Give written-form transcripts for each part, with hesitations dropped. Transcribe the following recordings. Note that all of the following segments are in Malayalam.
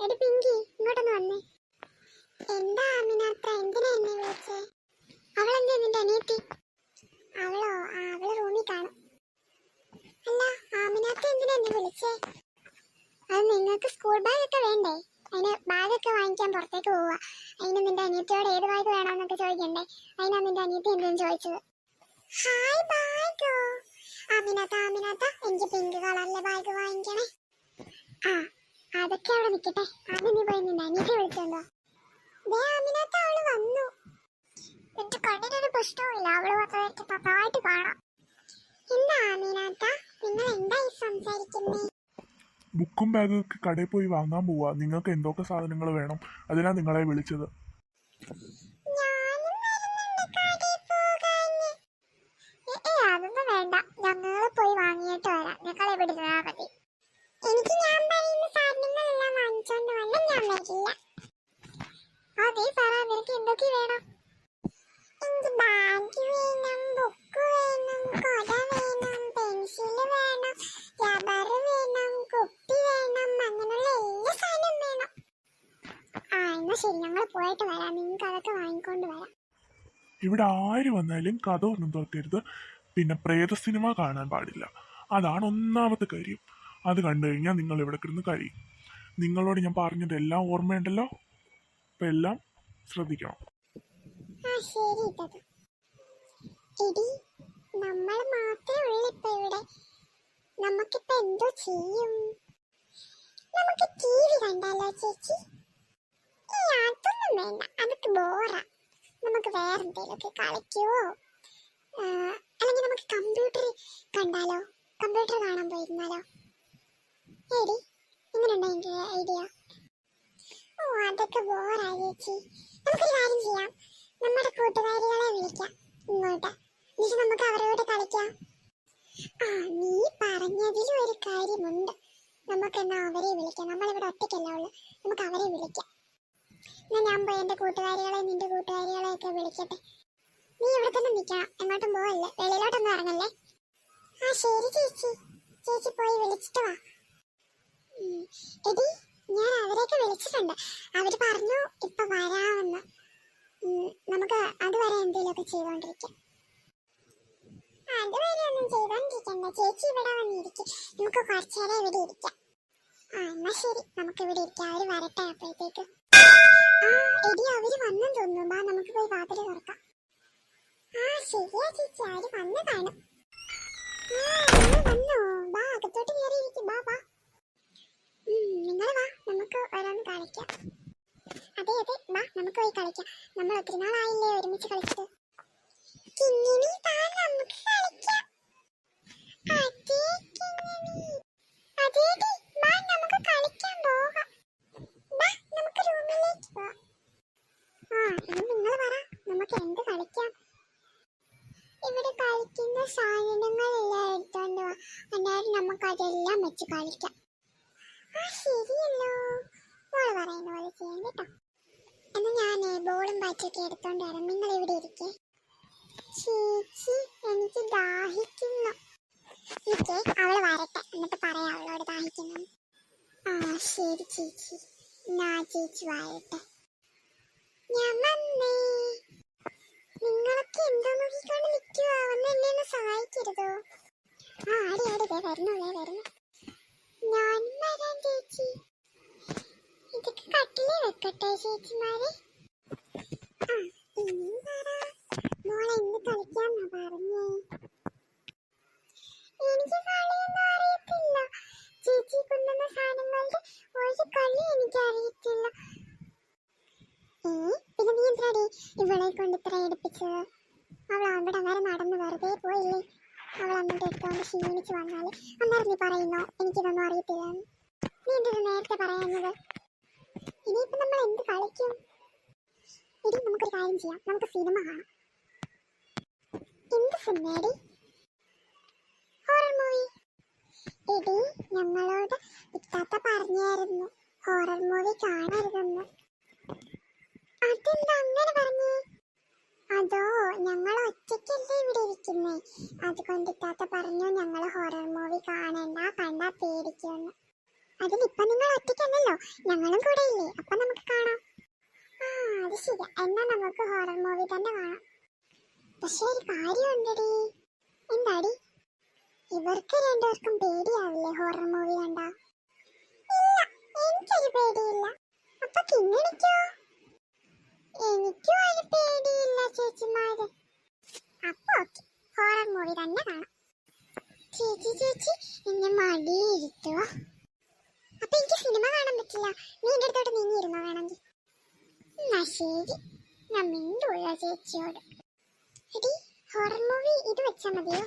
എടി പിങ്കി, ഇങ്ങോട്ടൊന്ന് വന്നേ. എന്താ ആമിനാത്ര, എന്തിനാ എന്നെ വിളിച്ചേ? അവളെന്താ നിന്റെ അനിയത്തി? അവളോ? അവള് റൂമിൽ കാണും. അല്ല, ആമിനാത്ര എന്തിനാ എന്നെ വിളിച്ചേ? അത് നിങ്ങൾക്ക് സ്കൂൾ ബാഗ് ഒക്കെ വേണ്ടേ? അതിന് ബാഗൊക്കെ വാങ്ങിക്കാൻ പുറത്തേക്ക് പോവുക. അതിന് നിന്റെ അനിയത്തിയോട് ഏത് ബാഗ് വേണമെന്നൊക്കെ ചോദിക്കണ്ടേ? അതിനാ നിന്റെ അനിയത്തി എന്തെന്ന് ചോദിച്ചത്. ഹായ് ബാഗോ? ആമിനാത്ത എനിക്ക് പിങ്ക് കളറിലെ ബാഗ് വാങ്ങിക്കണേ. ആ, അതൊക്കെ അവിടെ നിൽക്കട്ടെ. ആദ്യം നീ പോയി നിന്റെ അനിയത്തെ വിളിച്ചോണ്ടോ. ആമിനാത്ത അവള് വന്നു. എന്റെ കണ്ണിനൊരു പ്രശ്നവുമില്ല, അവള് മാത്രമായിട്ട് നന്നായിട്ട് കാണാം. എന്താ ആമിനാത്ത, നിങ്ങൾ എന്തായി സംസാരിക്കുന്നേ? ബുക്കും ബാഗും ഒക്കെ കടയിൽ പോയി വാങ്ങാൻ പോവാ. നിങ്ങൾക്ക് എന്തൊക്കെ സാധനങ്ങൾ വേണം, അതിനാ നിങ്ങളെ വിളിച്ചത്. അതൊന്നും വേണ്ട, ഞങ്ങള് പോയി വാങ്ങിയിട്ട് വരാം. ഞങ്ങൾ എവിടെ ഇരുന്നാ മതി. എനിക്ക് ഞാൻ പറയുന്ന സാധനങ്ങളെല്ലാം വാങ്ങിച്ചോണ്ട് വന്ന് ഞാൻ വരില്ല. അതേ പറ, നിനക്ക് എന്തൊക്കെ വേണം? എനിക്ക് ബാഗ് വേണം, ബുക്ക് വേണം, കൊട വേണം, പെൻസില് വേണം, റബ്ബർ വേണം, കുപ്പി വേണം, അങ്ങനെയുള്ള എല്ലാ സാധനവും വേണം. എന്നാ ശരി, ഞങ്ങൾ പോയിട്ട് വരാം. നിങ്ങൾക്ക് അതൊക്കെ വാങ്ങിക്കൊണ്ട് വരാം. ഇവിടെ ആര് വന്നാലും കഥ ഒന്നും തുറക്കരുത്. പിന്നെ പ്രേത സിനിമ കാണാൻ പാടില്ല. അതാണ് ഒന്നാമത്തെ കാര്യം. അത് കണ്ടു കഴിഞ്ഞാൽ നിങ്ങൾ ഇവിടെ കിടന്ന് കഴിയും. നിങ്ങളോട് ഞാൻ പറഞ്ഞതെല്ലാം ഓർമ്മയുണ്ടല്ലോ. അപ്പം എല്ലാം ശ്രദ്ധിക്കണം. നമ്മൾ മാത്രമേ ഉള്ളൂ ഇപ്പൊ ഇവിടെ. നമുക്കിപ്പോ എന്തോ ചെയ്യും? നമുക്ക് ടിവി കണ്ടാലോ ചേച്ചി? അതൊന്നും വേണ്ട, അതൊക്കെ ബോറാ. നമുക്ക് വേറെ എന്തെങ്കിലുമൊക്കെ കളിക്കുവോ? അല്ലെങ്കിൽ നമുക്ക് കമ്പ്യൂട്ടർ കണ്ടാലോ? കമ്പ്യൂട്ടർ കാണാൻ പോയിരുന്നാലോ? ഏടി, എങ്ങനെയുണ്ടോ എൻ്റെ ഐഡിയ? അതൊക്കെ ബോറാ ചേച്ചി. നമുക്കൊരു കാര്യം ചെയ്യാം, നമ്മുടെ കൂട്ടുകാരികളെ വിളിക്കാം ഇങ്ങോട്ട്. എന്നിട്ട് നമുക്ക് അവരോട് കളിക്കാം. നീ പറഞ്ഞതിൽ ഒരു കാര്യമുണ്ട്. നമുക്കെന്നാ അവരെ വിളിക്കാം. നമ്മളിവിടെ ഒറ്റയ്ക്കല്ല ഉള്ളു, നമുക്ക് അവരെ വിളിക്കാം. എന്നാ ഞാൻ പോയി എൻ്റെ കൂട്ടുകാരികളെ, നിന്റെ കൂട്ടുകാരികളെ ഒക്കെ വിളിക്കട്ടെ. നീ ഇവിടെ തന്നെ നിൽക്കണം, എങ്ങോട്ടും പോവല്ലേ, വെളിയിലോട്ടൊന്നും ഇറങ്ങല്ലേ. ശരി ചേച്ചി, ചേച്ചി പോയി വിളിച്ചിട്ട് വാ. എടി, ഞാൻ അവരെയൊക്കെ വിളിച്ചിട്ടുണ്ട്. അവര് പറഞ്ഞു ഇപ്പൊ വരാമെന്ന്. നമുക്ക് അതുവരെ എന്തെങ്കിലുമൊക്കെ ചെയ്തോണ്ടിരിക്കാം. അതുവരെ ഒന്നും ചെയ്തോണ്ടിരിക്കണ്ട ചേച്ചി, ഇവിടെ വന്നിരിക്കും. നമുക്ക് കുറച്ചേരം ഇവിടെ ഇരിക്കാം. എന്നാ ശരി, നമുക്ക് ഇവിടെ ഇരിക്കാം. അവര് വരട്ടെ അപ്പോഴത്തേക്ക്. എടി, അവര് വന്നെന്ന് തോന്നുന്നു. ബാ, നമുക്ക് പോയി വാതിൽ തുറക്കാം. ശരിയാ ചേച്ചി, അവര് വന്നു കാണും. വന്നോ? ബാ, അകത്തോട്ട് കയറിയിരിക്കും. ബാ, നിങ്ങൾ വാ, നമുക്ക് ഓരോന്ന് കളിക്കാം. അതെ, ബാ, നമുക്ക് പോയി കളിക്കാം. നമ്മൾ ഒത്തിരി നാളായില്ലേ ഒരുമിച്ച് കളിച്ചത്. കിങ്ങിണി, നമുക്ക് കളിക്കാം. അതേടി, ബാ, നമുക്ക് കളിക്കാൻ പോകാം. ബാ, നമുക്ക് റൂമിലേക്ക് പോവാം. ഇനി നിങ്ങൾ പറ, നമുക്ക് എന്ത് കളിക്കാം? ഇവിടെ കളിക്കുന്ന സാധനങ്ങളെല്ലാം എടുത്തോണ്ട് വാ, അന്നേരം നമുക്ക് അതെല്ലാം വെച്ച് കളിക്കാം. ശരിയല്ലോ, മോള് പറയുന്ന പോലെ ചെയ്യാം കേട്ടോ. എന്നാ ഞാനേ ബോളും ബാറ്റൊക്കെ എടുത്തോണ്ട് വരാം. നിങ്ങൾ ഇവിടെ ഇരിക്കേ. ചേച്ചി, എനിക്ക് ദാഹിക്കുന്നു. അവള് വരട്ടെ, എന്നിട്ട് പറയാം അവളോട് ദാഹിക്കുന്നു. ശരി ചേച്ചി, ചേച്ചി വരട്ടെ. ഞാൻ വന്നേ. നിങ്ങളൊക്കെ എന്തോ നോക്കിക്കൊണ്ട് നിൽക്കുക? വന്ന് എന്നെ ഒന്ന് സഹായിക്കരുതോ? ആടി വരുന്നു. ഞാൻ വരാം ചേച്ചി. ഇതൊക്കെ കട്ടിലേ വെക്കട്ടെ ചേച്ചിമാരെ. ഇനിയും പറ, മോളെ എന്ത് കളിക്കാന്നാ പറഞ്ഞേ? എനിക്ക് കളിയൊന്നും അറിയത്തില്ല ചേച്ചി. കൊണ്ടുവന്ന സാധനങ്ങളുടെ ഒരു കളി എനിക്ക് അറിയത്തില്ല. പിന്നെ നീ എന്തിനാടി ഇവളെ കൊണ്ട് ഇത്ര എടുപ്പിച്ചത്? അവൾ അവിടെ വരെ നടന്ന് വെറുതെ പോയില്ലേ? അവൾ എന്നിട്ട് എടുത്തോണ്ട് ക്ഷീണിച്ച് വന്നാല് അന്നേരം നീ പറയുന്നോ എനിക്കിതൊന്നും അറിയത്തില്ല? നീ എന്തിനാ നേരത്തെ പറയുന്നത്? ഇനിയിപ്പോ നമ്മൾ എന്ത് കളിക്കും? ഇനി നമുക്കൊരു കാര്യം ചെയ്യാം, നമുക്ക് സിനിമ കാണാം. എന്ത് സിനിമയടി? Horror movie. എടി, ഞങ്ങളോട് ഇത്താത്ത പറഞ്ഞായിരുന്നു ഹൊറർ മൂവി കാണരുതെന്ന്. അതെന്താ അങ്ങനെ പറഞ്ഞേ? അതോ, ഞങ്ങൾ ഒറ്റയ്ക്കല്ലേ ഇവിടെ ഇരിക്കുന്നേ, അതുകൊണ്ട് ഇത്താത്ത പറഞ്ഞു ഞങ്ങൾ ഹൊറർ മൂവി കാണണ്ട, കണ്ടാ പേടിക്കുമെന്ന്. അതിനിപ്പൊ നിങ്ങൾ ഒറ്റയ്ക്കല്ലല്ലോ, ഞങ്ങളും കൂടെ ഇല്ലേ, അപ്പൊ നമുക്ക് കാണാം. ആ അത് ശരി, എന്നാ നമുക്ക് ഹൊറർ മൂവി തന്നെ കാണാം. പക്ഷെ ഒരു കാര്യമുണ്ടടി. എന്താടി? ഇവർക്ക് രണ്ടുപേർക്കും പേടിയാവില്ലേ ഹൊറർ മൂവി കണ്ടാ? ഇല്ല, എനിക്കൊരു പേടിയില്ല. അപ്പൊ കിങ്ങിണിക്കോ? എനിക്കും ഒരു പേടിയില്ല ചേച്ചിമാര്. അപ്പൊ ഓക്കെ, ഹൊറർ മൂവി തന്നെ കാണാം. ചേച്ചി എന്നെ മടിയിരുത്തുവോ? അപ്പൊ എനിക്ക് സിനിമ കാണാൻ പറ്റില്ല, നീ എന്റെ അടുത്തോട്ട് നീങ്ങിയിരുന്നോ വേണമെങ്കിൽ? എന്നാ ശരി, ഞാൻ മിണ്ടുള്ള ചേച്ചിയോട്. എടി, ഹൊറർ മൂവി ഇത് വെച്ചാ മതിയോ?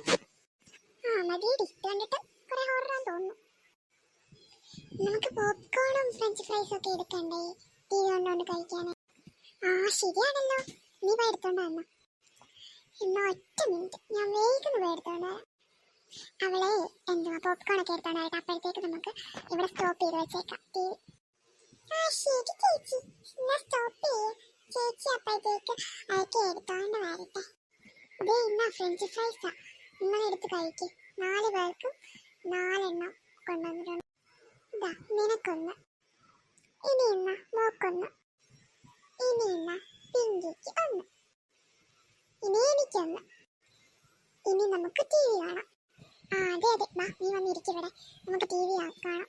ആ മതിയടി, ഇത് കണ്ടിട്ട് കുറെ ഹൊററാന്ന് തോന്നുന്നു. നമുക്ക് പോപ്കോണും ഫ്രഞ്ച് ഫ്രൈസും ഒക്കെ എടുക്കണ്ടേ ടി വി കൊണ്ടോണ്ട് കഴിക്കാന്? ആ ശരിയാണല്ലോ, നീ പോയി എടുത്തോണ്ട് വന്നോ. എന്നാ ഒറ്റ മിനിറ്റ്, ഞാൻ വേഗം പോയി എടുത്തോണ്ട് വരാം. അവളെ എന്തുവാ പോപ്കോൺ ഒക്കെ എടുത്തോണ്ടായിട്ട്, അപ്പോഴത്തേക്ക് നമുക്ക് ഇവിടെ സ്റ്റോപ്പ് ചെയ്ത് വെച്ചേക്കാം ടി വി. ആ ശരി ചേച്ചി, എന്നാ സ്റ്റോപ്പ് ചെയ്യേ. ചേച്ചി അപ്പോഴത്തേക്ക് അതൊക്കെ എടുത്തോണ്ട് വരട്ടെ. ഇതേ ഇന്നാ ഫ്രഞ്ച് ഫ്രൈസാ, നിങ്ങൾ എടുത്ത് കഴിക്ക്. 4 പേർക്കും 4 എണ്ണം കൊണ്ടുവന്നിട്ടുണ്ട്. ഇതാ നിനക്കൊന്ന്, ഇനി ഇന്ന മോക്കൊന്ന്, ഇനി ഇന്ന പിങ്കിക്ക് ഒന്ന്, ഇനി എനിക്കൊന്ന്. ഇനി നമുക്ക് ടി വി കാണാം. ആ അതെ വാ, നീ വന്നിരിക്കും ഇവിടെ, നമുക്ക് ടി വി കാണാം.